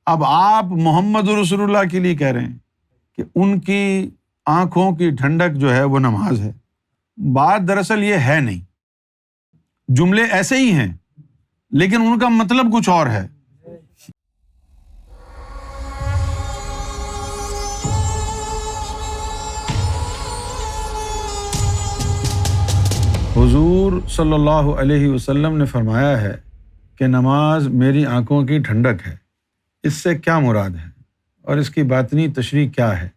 اب آپ محمد رسول اللہ کے لیے کہہ رہے ہیں کہ ان کی آنکھوں کی ٹھنڈک جو ہے وہ نماز ہے. بات دراصل یہ ہے نہیں، جملے ایسے ہی ہیں لیکن ان کا مطلب کچھ اور ہے. حضور صلی اللہ علیہ وسلم نے فرمایا ہے کہ نماز میری آنکھوں کی ٹھنڈک ہے. اس سے کیا مراد ہے اور اس کی باطنی تشریح کیا ہے؟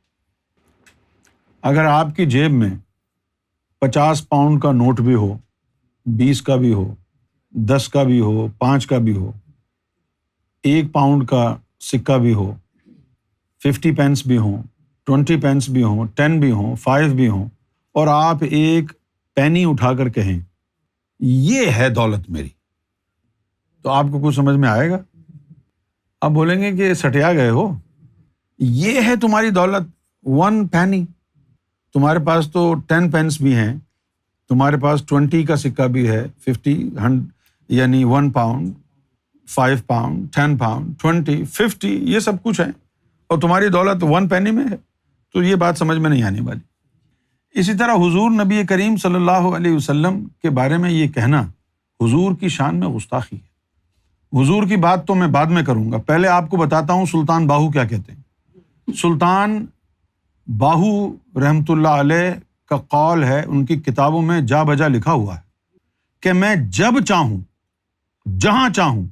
اگر آپ کی جیب میں 50 پاؤنڈ کا نوٹ بھی ہو، 20 کا بھی ہو، 10 کا بھی ہو، 5 کا بھی ہو، 1 پاؤنڈ کا سکہ بھی ہو، 50 پینس بھی ہوں، 20 پینس بھی ہوں، 10 بھی ہوں، 5 بھی ہوں، اور آپ ایک پینی اٹھا کر کہیں یہ ہے دولت میری، تو آپ کو کچھ سمجھ میں آئے گا؟ آپ بولیں گے کہ سٹیا گئے ہو، یہ ہے تمہاری دولت 1 پینی. تمہارے پاس تو 10 پینس بھی ہیں، تمہارے پاس 20 کا سکہ بھی ہے، 50 یعنی 1 پاؤنڈ، 5 پاؤنڈ، 10 پاؤنڈ، 20، 50، یہ سب کچھ ہے اور تمہاری دولت 1 پینی میں ہے. تو یہ بات سمجھ میں نہیں آنے والی. اسی طرح حضور نبی کریم صلی اللہ علیہ وسلم کے بارے میں یہ کہنا حضور کی شان میں گستاخی ہے. حضور کی بات تو میں بعد میں کروں گا، پہلے آپ کو بتاتا ہوں سلطان باہو کیا کہتے ہیں. سلطان باہو رحمۃ اللہ علیہ کا قول ہے، ان کی کتابوں میں جا بجا لکھا ہوا ہے کہ میں جب چاہوں جہاں چاہوں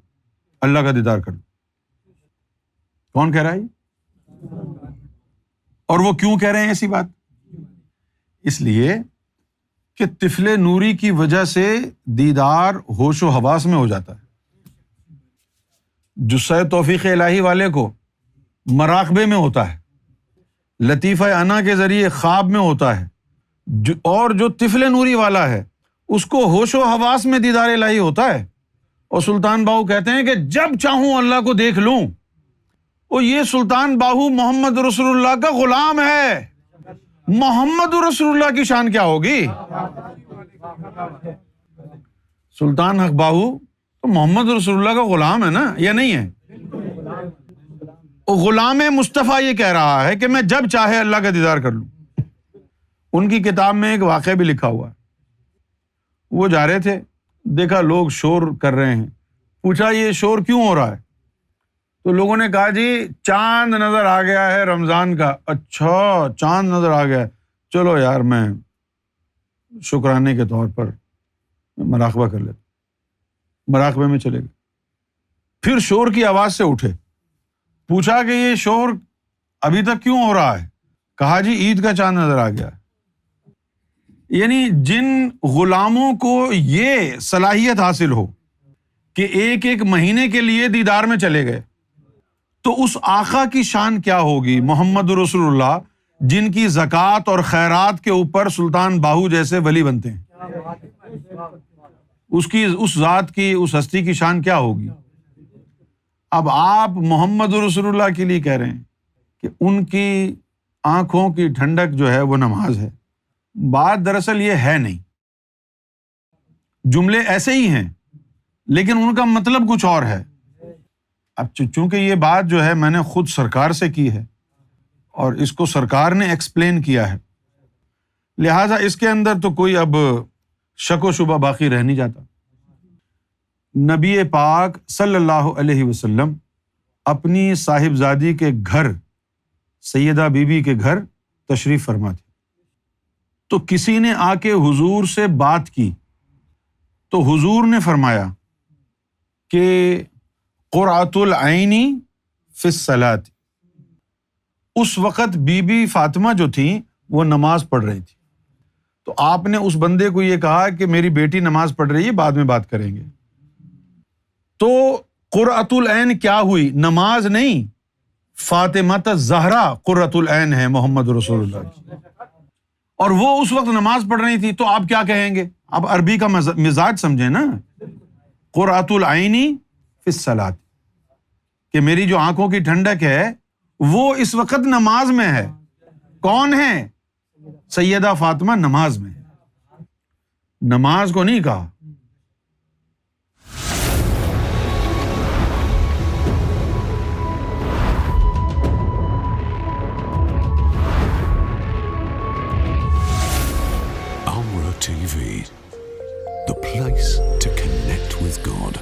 اللہ کا دیدار کر لوں. کون کہہ رہا ہے یہ؟ اور وہ کیوں کہہ رہے ہیں ایسی بات؟ اس لیے کہ طفل نوری کی وجہ سے دیدار ہوش و حواس میں ہو جاتا ہے. جسہ توفیق الہی والے کو مراقبے میں ہوتا ہے، لطیفہ انا کے ذریعے خواب میں ہوتا ہے، اور جو طفل نوری والا ہے اس کو ہوش و حواس میں دیدار الہی ہوتا ہے. اور سلطان باہو کہتے ہیں کہ جب چاہوں اللہ کو دیکھ لوں. اور یہ سلطان باہو محمد رسول اللہ کا غلام ہے. محمد رسول اللہ کی شان کیا ہوگی؟ سلطان حق باہو تو محمد رسول اللہ کا غلام ہے نا، یا نہیں ہے؟ غلام مصطفیٰ یہ کہہ رہا ہے کہ میں جب چاہے اللہ کا دیدار کر لوں. ان کی کتاب میں ایک واقعہ بھی لکھا ہوا ہے. وہ جا رہے تھے، دیکھا لوگ شور کر رہے ہیں، پوچھا یہ شور کیوں ہو رہا ہے؟ تو لوگوں نے کہا جی چاند نظر آ گیا ہے رمضان کا. اچھا چاند نظر آ گیا، چلو یار میں شکرانے کے طور پر مراقبہ کر لیتا. مراقبے میں چلے گئے. پھر شور کی آواز سے اٹھے، پوچھا کہ یہ شور ابھی تک کیوں ہو رہا ہے؟ کہا جی عید کا چاند نظر آ گیا. یعنی جن غلاموں کو یہ صلاحیت حاصل ہو کہ ایک ایک مہینے کے لیے دیدار میں چلے گئے، تو اس آقا کی شان کیا ہوگی محمد رسول اللہ، جن کی زکوٰۃ اور خیرات کے اوپر سلطان باہو جیسے ولی بنتے ہیں. اس ذات کی، اس ہستی کی شان کیا ہوگی؟ اب آپ محمد رسول اللہ کے لیے کہہ رہے ہیں کہ ان کی آنکھوں کی ٹھنڈک جو ہے وہ نماز ہے. بات دراصل یہ ہے نہیں، جملے ایسے ہی ہیں لیکن ان کا مطلب کچھ اور ہے. اب چونکہ یہ بات جو ہے میں نے خود سرکار سے کی ہے اور اس کو سرکار نے ایکسپلین کیا ہے، لہٰذا اس کے اندر تو کوئی اب شک و شبہ باقی رہ نہیں جاتا. نبی پاک صلی اللہ علیہ وسلم اپنی صاحبزادی کے گھر سیدہ بی بی کے گھر تشریف فرما تھے. تو کسی نے آ کے حضور سے بات کی تو حضور نے فرمایا کہ قرۃ العین فی الصلاۃ. اس وقت بی بی فاطمہ جو تھیں وہ نماز پڑھ رہی تھی. تو آپ نے اس بندے کو یہ کہا کہ میری بیٹی نماز پڑھ رہی ہے، بعد میں بات کریں گے. تو قرۃ العین کیا ہوئی؟ نماز نہیں، فاطمہ الزہرا قرۃ العین ہے محمد رسول اللہ کی، اور وہ اس وقت نماز پڑھ رہی تھی. تو آپ کیا کہیں گے؟ آپ عربی کا مزاج سمجھیں نا. قرۃ العین فی الصلاۃ، کہ میری جو آنکھوں کی ٹھنڈک ہے وہ اس وقت نماز میں ہے. کون ہے؟ سیدہ فاطمہ نماز میں. نماز کو نہیں کہا. place to connect with God.